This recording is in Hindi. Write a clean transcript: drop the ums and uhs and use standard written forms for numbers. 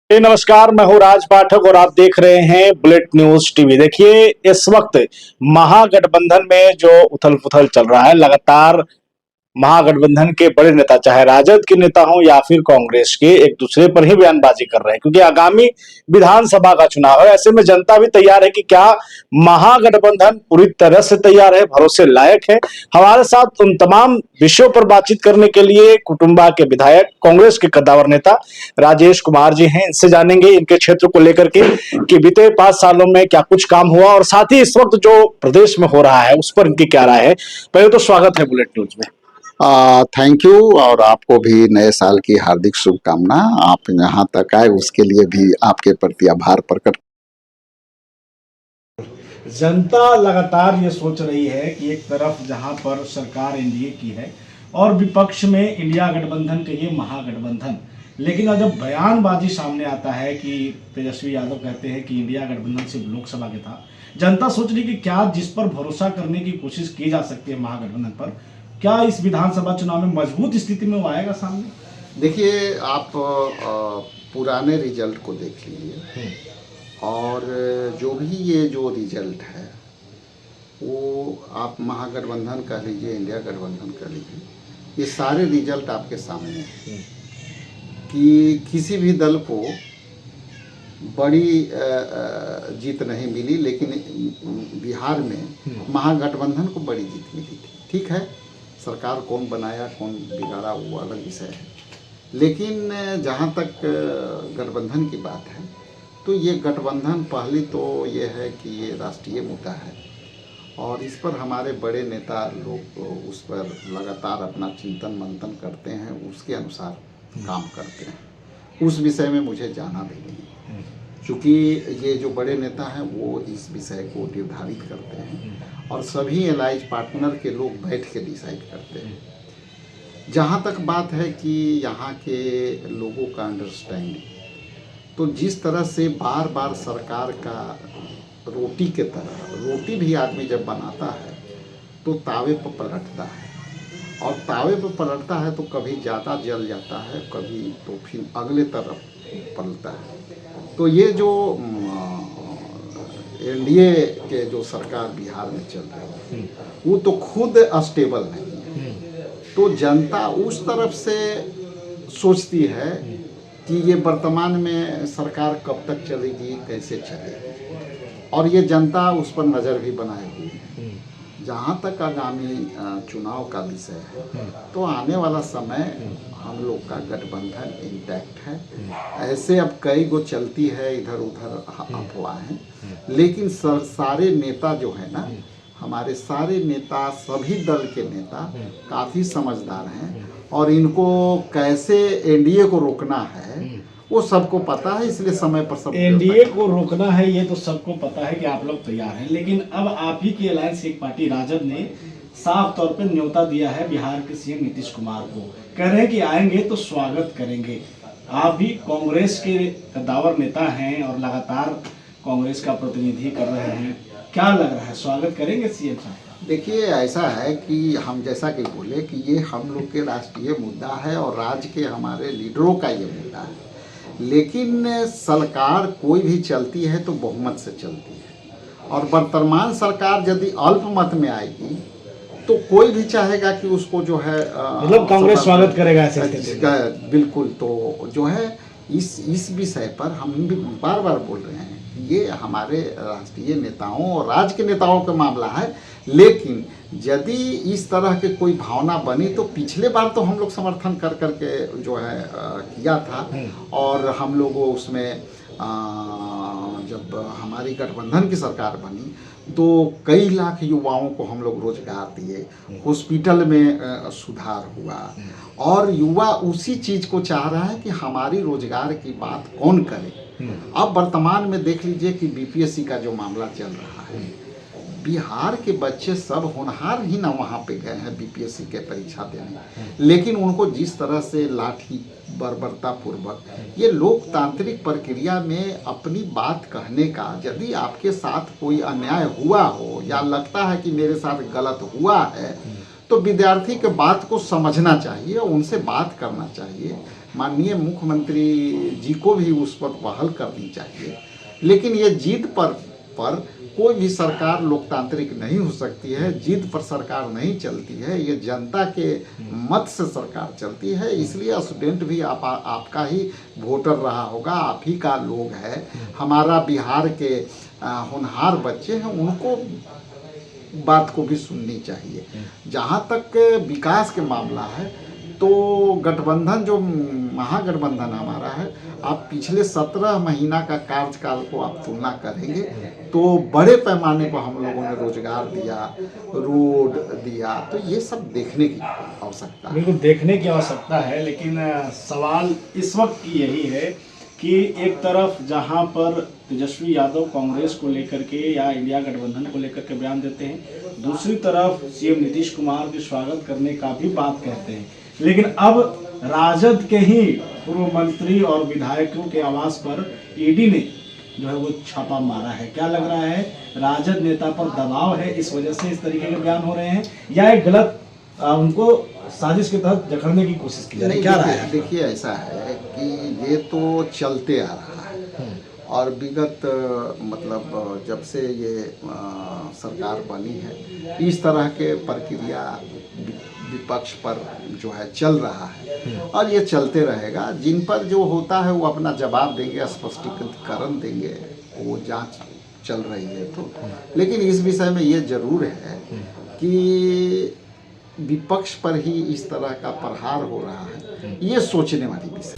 नमस्कार, मैं हूं राज पाठक और आप देख रहे हैं बुलेट न्यूज टीवी। देखिए, इस वक्त महागठबंधन में जो उथल पुथल चल रहा है, लगातार महागठबंधन के बड़े नेता, चाहे राजद के नेता हों या फिर कांग्रेस के, एक दूसरे पर ही बयानबाजी कर रहे हैं, क्योंकि आगामी विधानसभा का चुनाव है। ऐसे में जनता भी तैयार है कि क्या महागठबंधन पूरी तरह से तैयार है, भरोसे लायक है। हमारे साथ उन तमाम विषयों पर बातचीत करने के लिए कुटुंबा के विधायक, कांग्रेस के कद्दावर नेता राजेश कुमार जी हैं। इनसे जानेंगे इनके क्षेत्र को लेकर के कि बीते 5 सालों में क्या कुछ काम हुआ और साथ ही इस वक्त जो प्रदेश में हो रहा है उस पर इनकी क्या राय है। पहले तो स्वागत है बुलेट न्यूज में। Thank you. और आपको भी नए साल की हार्दिक शुभकामना। आप यहाँ तक आए उसके लिए भी आपके प्रति आभार प्रकट। जनता लगातार ये सोच रही है कि एक तरफ जहां पर सरकार एनडीए की है और विपक्ष में इंडिया गठबंधन के ये महागठबंधन, लेकिन जब बयानबाजी सामने आता है कि तेजस्वी यादव कहते हैं कि इंडिया गठबंधन सिर्फ लोकसभा के था, जनता सोच रही कि क्या जिस पर भरोसा करने की कोशिश की जा सकती है महागठबंधन पर, क्या इस विधानसभा चुनाव में मजबूत स्थिति में वो आएगा सामने? देखिए, आप पुराने रिजल्ट को देख लीजिए और जो भी ये जो रिजल्ट है वो आप महागठबंधन कह लीजिए, इंडिया गठबंधन कह लीजिए, ये सारे रिजल्ट आपके सामने हैं कि किसी भी दल को बड़ी जीत नहीं मिली, लेकिन बिहार में महागठबंधन को बड़ी जीत मिली थी। ठीक है, सरकार कौन बनाया कौन बिगाड़ा वो अलग विषय है, लेकिन जहाँ तक गठबंधन की बात है तो ये गठबंधन पहली तो ये है कि ये राष्ट्रीय मुद्दा है और इस पर हमारे बड़े नेता लोग उस पर लगातार अपना चिंतन मंथन करते हैं, उसके अनुसार काम करते हैं। उस विषय में मुझे जाना भी नहीं, क्योंकि ये जो बड़े नेता हैं वो इस विषय को निर्धारित करते हैं और सभी एलाइज पार्टनर के लोग बैठ के डिसाइड करते हैं। जहाँ तक बात है कि यहाँ के लोगों का अंडरस्टैंडिंग, तो जिस तरह से बार बार सरकार का रोटी के तरह, रोटी भी आदमी जब बनाता है तो तावे पर पलटता है और तावे पर पलटता है तो कभी ज़्यादा जल जाता है, कभी तो फिर अगले तरफ पलटता है। तो ये जो एनडीए के जो सरकार बिहार में चल रही है वो तो खुद स्टेबल नहीं है, तो जनता उस तरफ से सोचती है कि ये वर्तमान में सरकार कब तक चलेगी, कैसे चलेगी, और ये जनता उस पर नज़र भी बनाए हुई है। जहाँ तक आगामी चुनाव का विषय है तो आने वाला समय हम लोग का गठबंधन इंटैक्ट है। ऐसे अब कई गो चलती है इधर उधर अफवाहें, लेकिन सारे नेता जो है ना, हमारे सारे नेता, सभी दल के नेता काफ़ी समझदार हैं और इनको कैसे एनडीए को रोकना है वो सबको पता है, इसलिए समय पर सब एनडीए को रोकना है ये तो सबको पता है कि आप लोग तैयार हैं, लेकिन अब आप ही की अलायंस एक पार्टी राजद ने साफ तौर पे न्योता दिया है बिहार के सीएम नीतीश कुमार को, कह रहे हैं कि आएंगे तो स्वागत करेंगे। आप भी कांग्रेस के कद्दावर नेता हैं और लगातार कांग्रेस का प्रतिनिधि कर रहे हैं, क्या लग रहा है, स्वागत करेंगे सीएम साहब? देखिए, ऐसा है कि हम जैसा कि बोले कि ये हम लोग के राष्ट्रीय मुद्दा है और राज्य के हमारे लीडरों का ये मुद्दा है, लेकिन सरकार कोई भी चलती है तो बहुमत से चलती है और वर्तमान सरकार यदि अल्पमत में आएगी तो कोई भी चाहेगा कि उसको जो है मतलब कांग्रेस स्वागत करेगा ऐसे? बिल्कुल। तो जो है इस विषय पर हम भी बार बार बोल रहे हैं कि ये हमारे राष्ट्रीय नेताओं और राज्य के नेताओं का मामला है, लेकिन यदि इस तरह के कोई भावना बनी तो पिछले बार तो हम लोग समर्थन कर करके जो है किया था और हम लोग उसमें जब हमारी गठबंधन की सरकार बनी तो कई लाख युवाओं को हम लोग रोजगार दिए, हॉस्पिटल में सुधार हुआ और युवा उसी चीज़ को चाह रहा है कि हमारी रोजगार की बात कौन करे। अब वर्तमान में देख लीजिए कि बीपीएससी का जो मामला चल रहा है, बिहार के बच्चे सब होनहार ही ना वहाँ पे गए हैं बीपीएससी के परीक्षा देने, लेकिन उनको जिस तरह से लाठी बर्बरता पूर्वक ये लोकतांत्रिक प्रक्रिया में अपनी बात कहने का, यदि आपके साथ कोई अन्याय हुआ हो या लगता है कि मेरे साथ गलत हुआ है तो विद्यार्थी के बात को समझना चाहिए, उनसे बात करना चाहिए। माननीय मुख्यमंत्री जी को भी उस पर पहल करनी चाहिए। लेकिन ये जिद पर कोई भी सरकार लोकतांत्रिक नहीं हो सकती है, जिद पर सरकार नहीं चलती है, ये जनता के मत से सरकार चलती है। इसलिए स्टूडेंट भी आपका ही वोटर रहा होगा, आप ही का लोग है। हमारा बिहार के होनहार बच्चे हैं, उनको बात को भी सुननी चाहिए। जहाँ तक विकास के मामला है तो गठबंधन जो महागठबंधन हमारा है, आप पिछले 17 महीना का कार्यकाल को आप तुलना करेंगे तो बड़े पैमाने पर हम लोगों ने रोजगार दिया, रोड दिया, तो ये सब देखने की आवश्यकता है। बिल्कुल देखने की आवश्यकता है, लेकिन सवाल इस वक्त की यही है कि एक तरफ जहां पर तेजस्वी यादव कांग्रेस को लेकर के या इंडिया गठबंधन को लेकर के बयान देते हैं, दूसरी तरफ सीएम नीतीश कुमार के स्वागत करने का भी बात कहते हैं। लेकिन अब राजद के ही पूर्व मंत्री और विधायकों के आवास पर ईडी ने जो है वो छापा मारा है। क्या लग रहा है, राजद नेता पर दबाव है, इस वजह से इस तरीके के बयान हो रहे हैं, या एक गलत उनको साजिश के तहत जकड़ने की कोशिश की जा रही है? क्या रहा है? देखिए ऐसा है कि ये तो चलते आ रहा है और विगत मतलब जब से ये सरकार बनी है, इस तरह के प्रक्रिया विपक्ष पर जो है चल रहा है और ये चलते रहेगा। जिन पर जो होता है वो अपना जवाब देंगे, स्पष्टीकरण देंगे, वो जांच चल रही है। तो लेकिन इस विषय में ये जरूर है कि विपक्ष पर ही इस तरह का प्रहार हो रहा है, ये सोचने वाली विषय।